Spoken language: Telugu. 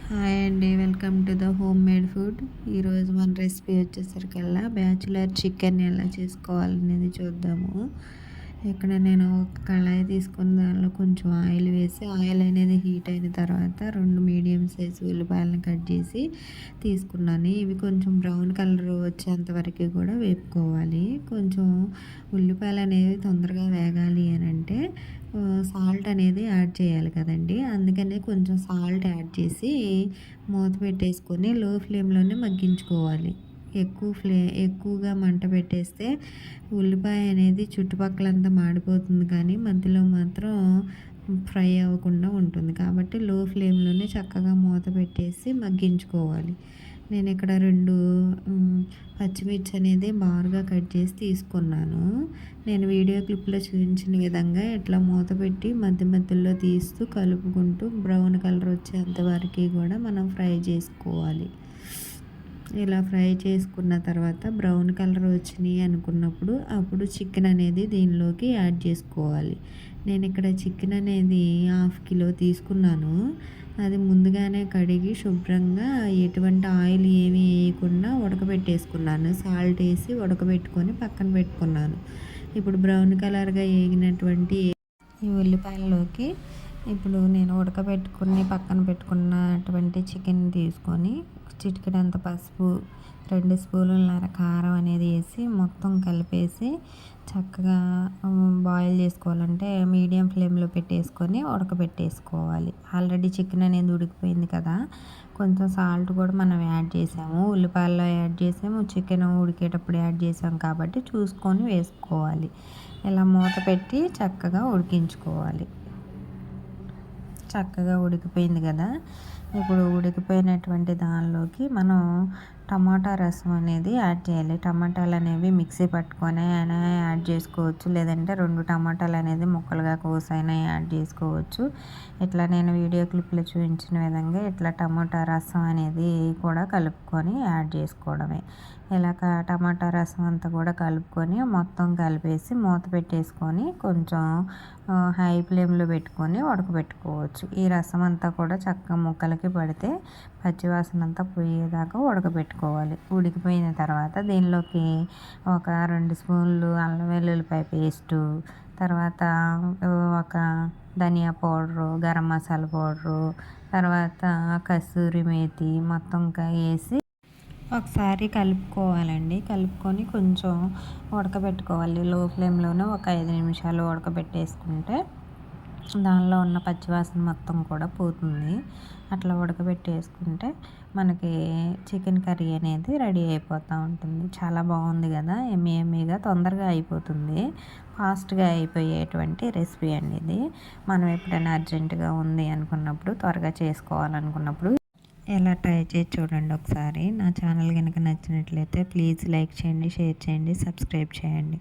హాయ్ అండి, welcome to the home made food. ఈరోజు మన రెసిపీ వచ్చేసరికల్లా బ్యాచులర్ చికెన్ ఎలా చేసుకోవాలనేది చూద్దాము. ఇక్కడ నేను ఒక కళాయి తీసుకుని దానిలో కొంచెం ఆయిల్ వేసి, ఆయిల్ అనేది హీట్ అయిన తర్వాత 2 మీడియం సైజు ఉల్లిపాయలను కట్ చేసి తీసుకున్నాను. ఇవి కొంచెం బ్రౌన్ కలర్ వచ్చేంత వరకు కూడా వేపుకోవాలి. కొంచెం ఉల్లిపాయలు అనేవి తొందరగా వేగాలి అని అంటే సాల్ట్ అనేది యాడ్ చేయాలి కదండి. అందుకనే కొంచెం సాల్ట్ యాడ్ చేసి మూత పెట్టేసుకొని లో ఫ్లేమ్లోనే మగ్గించుకోవాలి. ఎక్కువగా మంట పెట్టేస్తే ఉల్లిపాయ అనేది చుట్టుపక్కలంతా మాడిపోతుంది, కానీ మధ్యలో మాత్రం ఫ్రై అవ్వకుండా ఉంటుంది. కాబట్టి లో ఫ్లేమ్లోనే చక్కగా మూత పెట్టేసి మగ్గించుకోవాలి. నేను ఇక్కడ 2 పచ్చిమిర్చి అనేది బారుగా కట్ చేసి తీసుకున్నాను. నేను వీడియో క్లిప్లో చూపించిన విధంగా ఇట్లా మూత పెట్టి మధ్య మధ్యలో తీస్తూ కలుపుకుంటూ బ్రౌన్ కలర్ వచ్చేంత వరకు కూడా మనం ఫ్రై చేసుకోవాలి. ఇలా ఫ్రై చేసుకున్న తర్వాత బ్రౌన్ కలర్ వచ్చినాయి అనుకున్నప్పుడు అప్పుడు చికెన్ అనేది దీనిలోకి యాడ్ చేసుకోవాలి. నేను ఇక్కడ చికెన్ అనేది 1/2 కిలో తీసుకున్నాను. అది ముందుగానే కడిగి శుభ్రంగా ఎటువంటి ఆయిల్ ఏమీ వేయకుండా ఉడకబెట్టేసుకున్నాను. సాల్ట్ వేసి ఉడకబెట్టుకొని పక్కన పెట్టుకున్నాను. ఇప్పుడు బ్రౌన్ కలర్గా వేగినటువంటి ఈ ఉల్లిపాయల్లోకి ఇప్పుడు నేను ఉడకబెట్టుకుని పక్కన పెట్టుకున్నటువంటి చికెన్ తీసుకొని చిటికెడంత పసుపు, 2 స్పూన్లన్నర కారం అనేది వేసి మొత్తం కలిపేసి చక్కగా బాయిల్ చేసుకోవాలంటే మీడియం ఫ్లేమ్లో పెట్టేసుకొని ఉడకబెట్టేసుకోవాలి. ఆల్రెడీ చికెన్ అనేది ఉడికిపోయింది కదా, కొంచెం సాల్ట్ కూడా మనం యాడ్ చేసాము. ఉల్లిపాయల్లో యాడ్ చేసాము, చికెన్ ఉడికేటప్పుడు యాడ్ చేసాము కాబట్టి చూసుకొని వేసుకోవాలి. ఇలా మూత పెట్టి చక్కగా ఉడికించుకోవాలి. చక్కగా ఉడికిపోయింది కదా, ఇప్పుడు ఉడికిపోయినటువంటి దానిలోకి మనం టమాటా రసం అనేది యాడ్ చేయాలి. టమాటాలు అనేవి మిక్సీ పట్టుకొని అయినా యాడ్ చేసుకోవచ్చు, లేదంటే 2 టమాటాలు అనేది ముక్కలుగా కోసైనా యాడ్ చేసుకోవచ్చు. ఇట్లా నేను వీడియో క్లిప్లో చూపించిన విధంగా ఇట్లా టమాటా రసం అనేది కూడా కలుపుకొని యాడ్ చేసుకోవడమే. ఇలా టమాటా రసం అంతా కూడా కలుపుకొని మొత్తం కలిపేసి మూత పెట్టేసుకొని కొంచెం హై ఫ్లేమ్లో పెట్టుకొని ఉడకబెట్టుకోవచ్చు. ఈ రసం అంతా కూడా చక్కగా ముక్కలకి పడితే పచ్చివాసన అంతా పోయేదాకా ఉడకబెట్టుకోవాలి. ఉడికిపోయిన తర్వాత దీనిలోకి ఒక 2 స్పూన్లు అల్లం వెల్లుల్లిపాయ పేస్టు, తర్వాత ఒక ధనియా పౌడరు, గరం మసాలా పౌడరు, తర్వాత కస్తూరి మేతి మొత్తం వేసి ఒకసారి కలుపుకోవాలండి. కలుపుకొని కొంచెం ఉడకబెట్టుకోవాలి. లో ఫ్లేమ్లోనే ఒక 5 నిమిషాలు ఉడకబెట్టేసుకుంటే దానిలో ఉన్న పచ్చివాసన మొత్తం కూడా పోతుంది. అట్లా ఉడకబెట్టేసుకుంటే మనకి చికెన్ కర్రీ అనేది రెడీ అయిపోతూ ఉంటుంది. చాలా బాగుంది కదా, ఎమ్మీగా తొందరగా అయిపోతుంది. ఫాస్ట్గా అయిపోయేటువంటి రెసిపీ అండి ఇది. మనం ఎప్పుడైనా అర్జెంటుగా ఉంది అనుకున్నప్పుడు, త్వరగా చేసుకోవాలనుకున్నప్పుడు ఎలా ట్రై చేసి చూడండి ఒకసారి. నా ఛానల్ కనుక నచ్చినట్లయితే ప్లీజ్ లైక్ చేయండి, షేర్ చేయండి, సబ్స్క్రైబ్ చేయండి.